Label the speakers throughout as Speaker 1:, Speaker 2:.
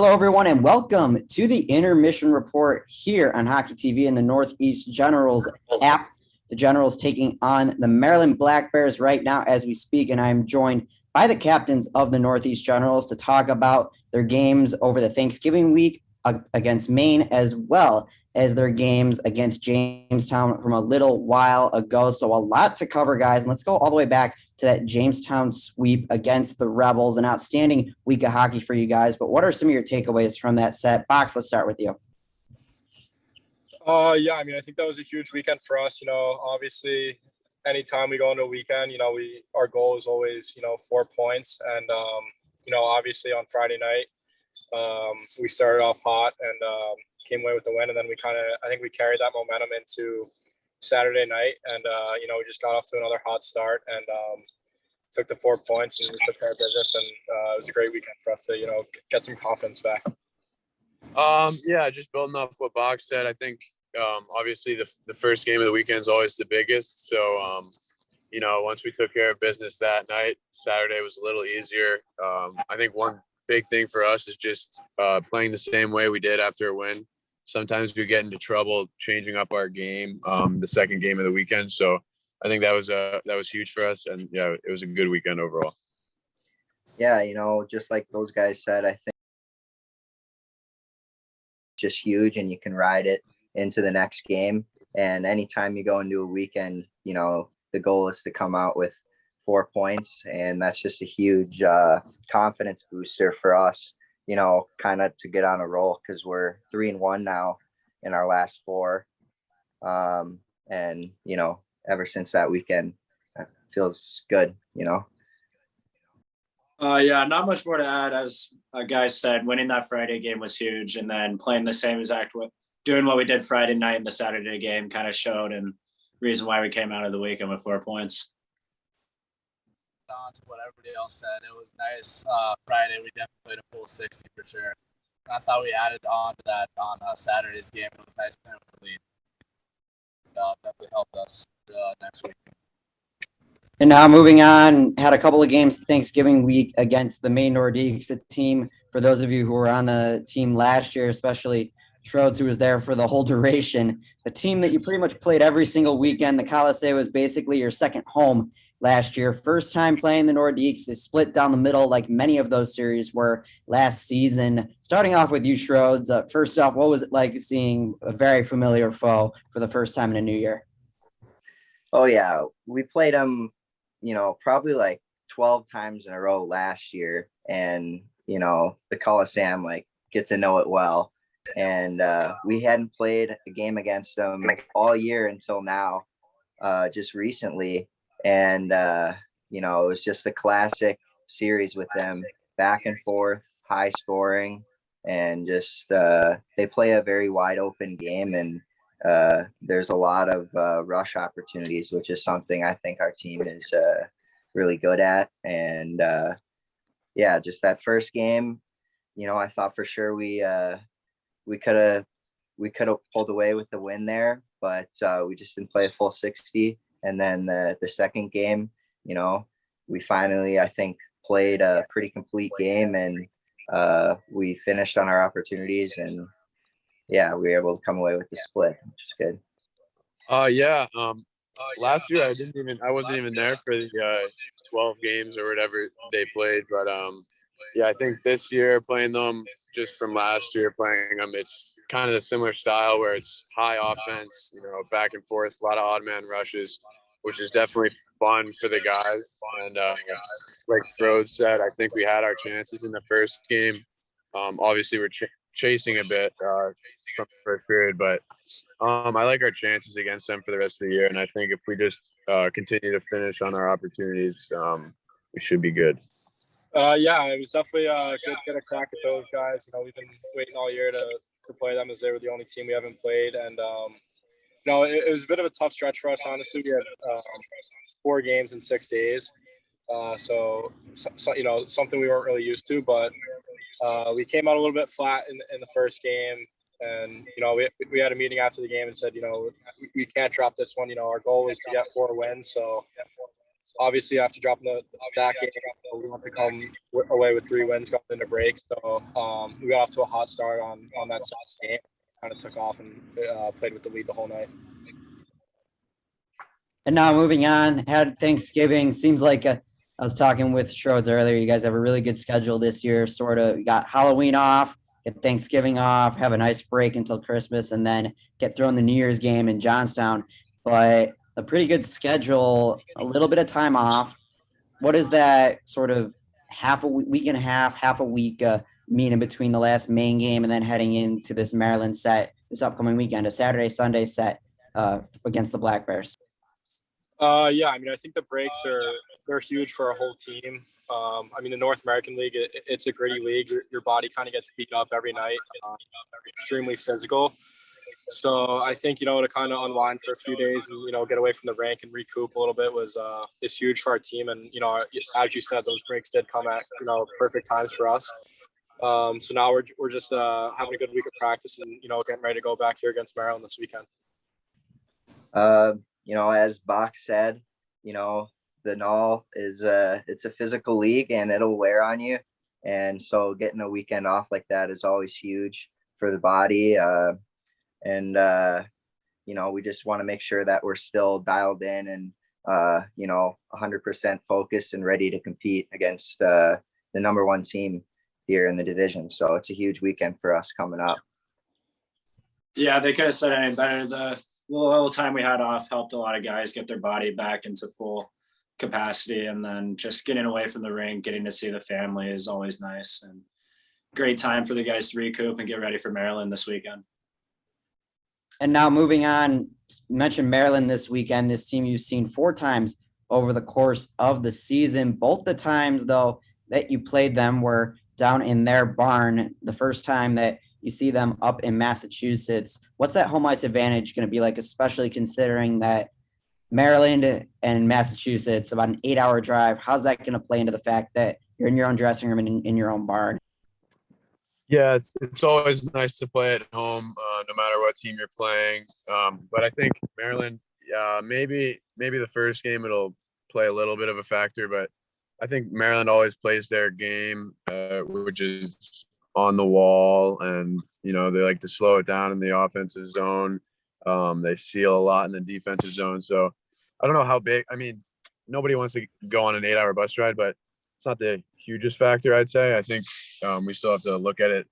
Speaker 1: Hello, everyone, and welcome to the Intermission Report here on Hockey TV and the Northeast Generals app. The Generals taking on the Maryland Black Bears right now as we speak, and I'm joined by the captains of the Northeast Generals to talk about their games over the Thanksgiving week against Maine, as well as their games against Jamestown from a little while ago. So a lot to cover, guys, and let's go all the way back to that Jamestown sweep against the Rebels. An outstanding week of hockey for you guys. But what are some of your takeaways from that set? Box, let's start with you.
Speaker 2: I think that was a huge weekend for us. Obviously, anytime we go into a weekend, our goal is always, 4 points. And, obviously on Friday night, we started off hot and came away with the win. And then I think we carried that momentum into Saturday night. And, we just got off to another hot start and took the 4 points and we took care of business. And it was a great weekend for us to, get some confidence back.
Speaker 3: Just building off what Bach said, I think obviously the first game of the weekend is always the biggest. So, once we took care of business that night, Saturday was a little easier. I think one big thing for us is just playing the same way we did after a win. Sometimes we get into trouble changing up our game the second game of the weekend. So I think that was huge for us. And, it was a good weekend overall.
Speaker 4: Yeah, just like those guys said, I think just huge and you can ride it into the next game. And anytime you go into a weekend, the goal is to come out with 4 points. And that's just a huge confidence booster for us, kind of to get on a roll because we're 3-1 now in our last 4. Ever since that weekend, it feels good,
Speaker 5: Not much more to add. As guys said, winning that Friday game was huge, and then playing the same exact way, doing what we did Friday night in the Saturday game kind of showed, and reason why we came out of the weekend with 4 points.
Speaker 6: On to what everybody else said, it was nice. Friday, we definitely played a full 60 for sure. And I thought we added on to that on Saturday's game. It was nice playing with the lead. Definitely helped us next week.
Speaker 1: And now moving on, had a couple of games Thanksgiving week against the Maine Nordiques, a team, for those of you who were on the team last year, especially Schroeds, who was there for the whole duration, a team that you pretty much played every single weekend. The Coliseo was basically your second home last year. First time playing the Nordiques, is split down the middle like many of those series were last season. Starting off with you, Schroeds, first off, what was it like seeing a very familiar foe for the first time in a new year?
Speaker 4: Oh, yeah. We played them probably like 12 times in a row last year. And, the Coliseum, get to know it well. And we hadn't played a game against them all year until now, just recently. And, it was just a classic series with them, back and forth, high scoring, and just they play a very wide open game. And there's a lot of rush opportunities, which is something I think our team is really good at. And just that first game, I thought for sure we could have pulled away with the win there, but we just didn't play a full 60. And then the second game, we finally, I think, played a pretty complete game, and we finished on our opportunities, and we were able to come away with the split, which is good.
Speaker 3: Last year I wasn't even there for the 12 games or whatever they played, but I think this year playing them, just from last year playing them, it's kind of a similar style where it's high offense, back and forth, a lot of odd man rushes, which is definitely fun for the guys. And like Rhodes said, I think we had our chances in the first game. Obviously we're chasing a bit from the first period, but I like our chances against them for the rest of the year. And I think if we just continue to finish on our opportunities, we should be good.
Speaker 2: It was definitely good to get a crack at those guys. We've been waiting all year to play them, as they were the only team we haven't played. And, it was a bit of a tough stretch for us, honestly. We had 4 games in 6 days. So, something we weren't really used to. But we came out a little bit flat in the first game. And, we had a meeting after the game and said, we can't drop this one. Our goal is to get 4 wins. So obviously after dropping that game, we want to come away with 3 wins going into break. So we got off to a hot start on that game. Kind of took off and played with the lead the whole night.
Speaker 1: And now moving on, had Thanksgiving. Seems like I was talking with Schroeds earlier. You guys have a really good schedule this year. Sort of, you got Halloween off, get Thanksgiving off, have a nice break until Christmas, and then get thrown the New Year's game in Johnstown. But a pretty good schedule, a little bit of time off. What is that sort of week and a half a week mean in between the last main game and then heading into this Maryland set this upcoming weekend, a Saturday, Sunday set against the Black Bears?
Speaker 2: Yeah, I mean, I think the breaks they're huge for our whole team. I mean, the North American League, it's a gritty league. Your body kind of gets beat up every night. Extremely physical. So I think, to kind of unwind for a few days and, get away from the rank and recoup a little bit is huge for our team. And, as you said, those breaks did come at, perfect times for us. So now we're just having a good week of practice and, getting ready to go back here against Maryland this weekend.
Speaker 4: As Bach said, the NAHL is it's a physical league and it'll wear on you. And so getting a weekend off like that is always huge for the body. We just want to make sure that we're still dialed in and, 100% focused and ready to compete against the number 1 team here in the division. So it's a huge weekend for us coming up.
Speaker 5: Yeah, they could have said any better. The little time we had off helped a lot of guys get their body back into full capacity, and then just getting away from the rink, getting to see the family is always nice, and great time for the guys to recoup and get ready for Maryland this weekend.
Speaker 1: And now moving on, mentioned Maryland this weekend, this team you've seen 4 times over the course of the season. Both the times, though, that you played them were down in their barn. The first time that you see them up in Massachusetts, what's that home ice advantage going to be like, especially considering that Maryland and Massachusetts, about an 8-hour drive? How's that going to play into the fact that you're in your own dressing room and in your own barn?
Speaker 3: Yeah, it's always nice to play at home, no matter what team you're playing. But I think Maryland, maybe the first game it'll play a little bit of a factor, but I think Maryland always plays their game, which is on the wall, and they like to slow it down in the offensive zone. They seal a lot in the defensive zone. So I don't know how big. I mean, nobody wants to go on an 8-hour bus ride, but it's not the hugest factor, I'd say. I think we still have to look at it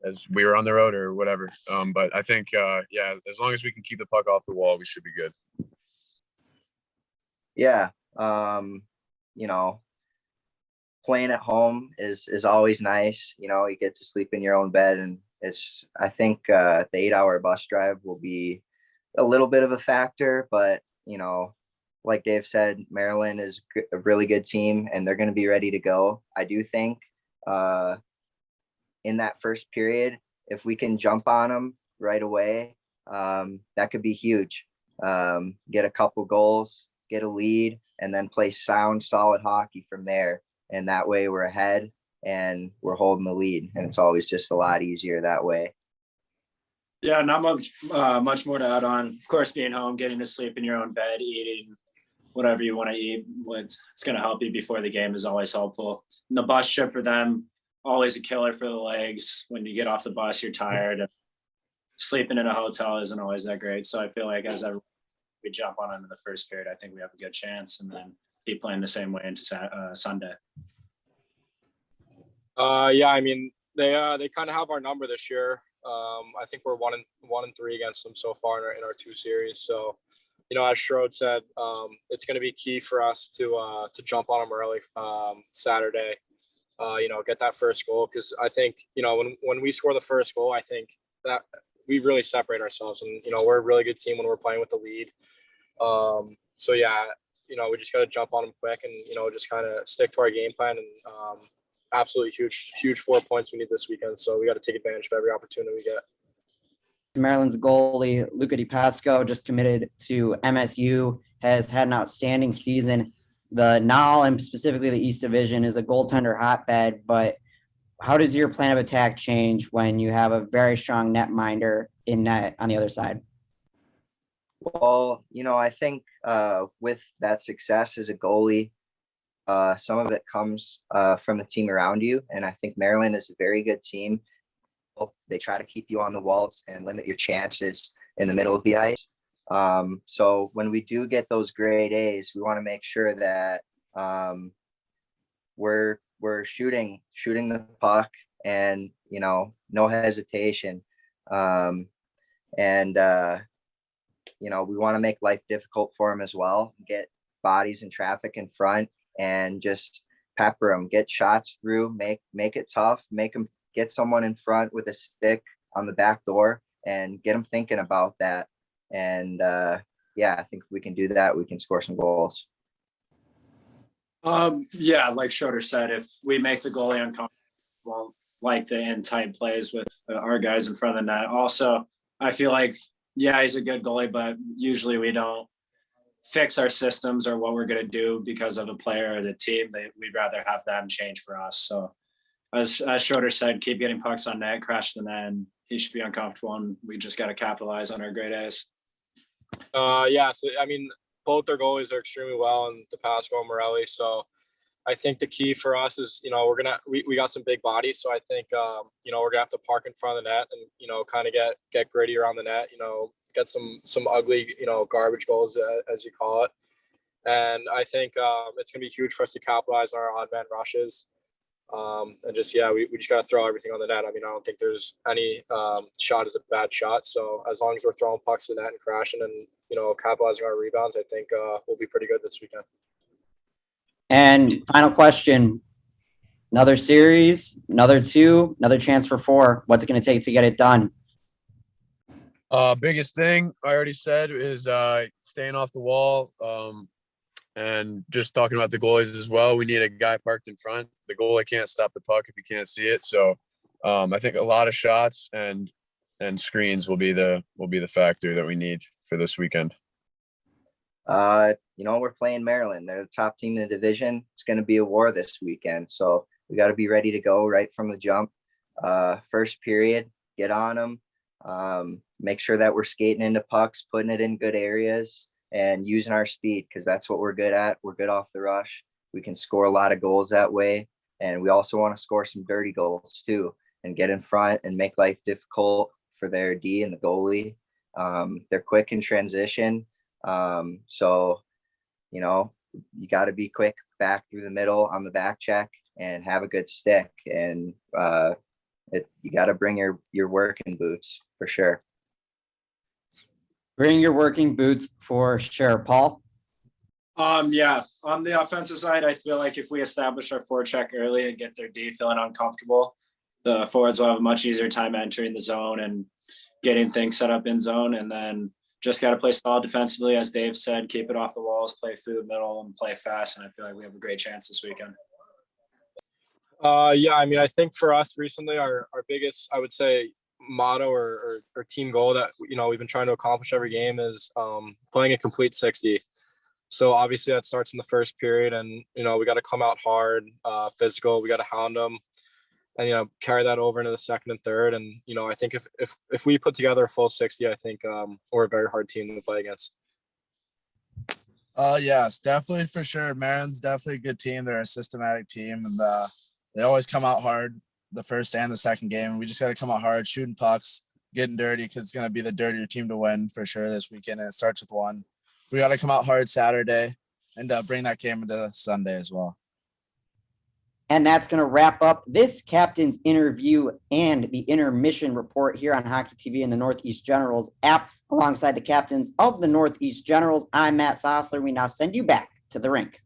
Speaker 3: as we were on the road or whatever. But I think, as long as we can keep the puck off the wall, we should be good.
Speaker 4: Yeah. Playing at home is always nice. You get to sleep in your own bed, and I think the 8-hour bus drive will be a little bit of a factor, but like Dave said, Maryland is a really good team and they're going to be ready to go. I do think in that first period, if we can jump on them right away, that could be huge. Get a couple goals, get a lead, and then play sound, solid hockey from there. And that way we're ahead and we're holding the lead. And it's always just a lot easier that way.
Speaker 5: Yeah, not much more to add on. Of course, being home, getting to sleep in your own bed, eating whatever you want to eat, it's going to help you before the game is always helpful. And the bus trip for them, always a killer for the legs. When you get off the bus, you're tired. Sleeping in a hotel isn't always that great. So I feel like as we jump on them in the first period, I think we have a good chance, and then keep playing the same way into Sunday.
Speaker 2: I mean, they kind of have our number this year. I think we're 1-3 against them so far in our 2 series. So, as Schroed said, it's going to be key for us to jump on them early Saturday. Get that first goal, because I think when we score the first goal, I think that we really separate ourselves, and we're a really good team when we're playing with the lead. We just got to jump on them quick and just kind of stick to our game plan, and absolutely huge 4 points we need this weekend. So we got to take advantage of every opportunity we get.
Speaker 1: Maryland's goalie, Luca DiPasco, just committed to MSU, has had an outstanding season. The NAHL, and specifically the East Division, is a goaltender hotbed, but how does your plan of attack change when you have a very strong netminder in net on the other side?
Speaker 4: Well, I think with that success as a goalie, some of it comes from the team around you. And I think Maryland is a very good team. They try to keep you on the walls and limit your chances in the middle of the ice. So when we do get those grade A's, we want to make sure that we're shooting the puck and, no hesitation. We want to make life difficult for them as well, get bodies and traffic in front and just pepper them, get shots through, make it tough, make them get someone in front with a stick on the back door and get them thinking about that. And I think if we can do that, we can score some goals.
Speaker 5: Like Schroeder said, if we make the goalie uncomfortable, like the in tight plays with our guys in front of the net. Also, I feel like, he's a good goalie, but usually we don't fix our systems or what we're going to do because of a player or the team. We'd rather have them change for us. So as Schroeder said, keep getting pucks on net, crash the net, and he should be uncomfortable, and we just got to capitalize on our great A's.
Speaker 2: So I mean, both their goalies are extremely well, and DePasco and Morelli. So I think the key for us is, we got some big bodies. So I think, we're gonna have to park in front of the net and, kind of get gritty around the net, get some ugly, garbage goals, as you call it. And I think it's gonna be huge for us to capitalize on our odd man rushes. We just got to throw everything on the net. I mean, I don't think there's any shot is a bad shot. So as long as we're throwing pucks to the net and crashing and, capitalizing our rebounds, I think we'll be pretty good this weekend.
Speaker 1: And final question, another series, another chance for 4. What's it going to take to get it done?
Speaker 3: Biggest thing I already said is staying off the wall. And just talking about the goalies as well, we need a guy parked in front. The goalie can't stop the puck if he can't see it. So I think a lot of shots and screens will be the factor that we need for this weekend.
Speaker 4: We're playing Maryland. They're the top team in the division. It's going to be a war this weekend. So we got to be ready to go right from the jump. First period, get on them. Make sure that we're skating into pucks, putting it in good areas, and using our speed, because that's what we're good at. We're good off the rush. We can score a lot of goals that way. And we also want to score some dirty goals too, and get in front and make life difficult for their D and the goalie. They're quick in transition. You got to be quick back through the middle on the back check and have a good stick. And you got to bring your working boots for sure.
Speaker 1: Bring your working boots for sure. Paul?
Speaker 5: On the offensive side, I feel like if we establish our forecheck early and get their D feeling uncomfortable, the forwards will have a much easier time entering the zone and getting things set up in zone. And then just got to play solid defensively, as Dave said, keep it off the walls, play through the middle, and play fast. And I feel like we have a great chance this weekend.
Speaker 2: I think for us recently, our biggest, I would say, motto or team goal that we've been trying to accomplish every game is playing a complete 60. So obviously that starts in the first period, and we got to come out hard, physical. We got to hound them, and carry that over into the second and third. And I think if we put together a full 60, I think we're a very hard team to play against.
Speaker 6: Yes, definitely, for sure. Maryland's definitely a good team. They're a systematic team, and they always come out hard the first and the second game. We just got to come out hard, shooting pucks, getting dirty, because it's going to be the dirtier team to win for sure this weekend, and it starts with 1. We got to come out hard Saturday and bring that game into Sunday as well.
Speaker 1: And that's going to wrap up this captain's interview and the intermission report here on Hockey TV and the Northeast Generals app. Alongside the captains of the Northeast Generals, I'm Matt Sosler. We now send you back to the rink.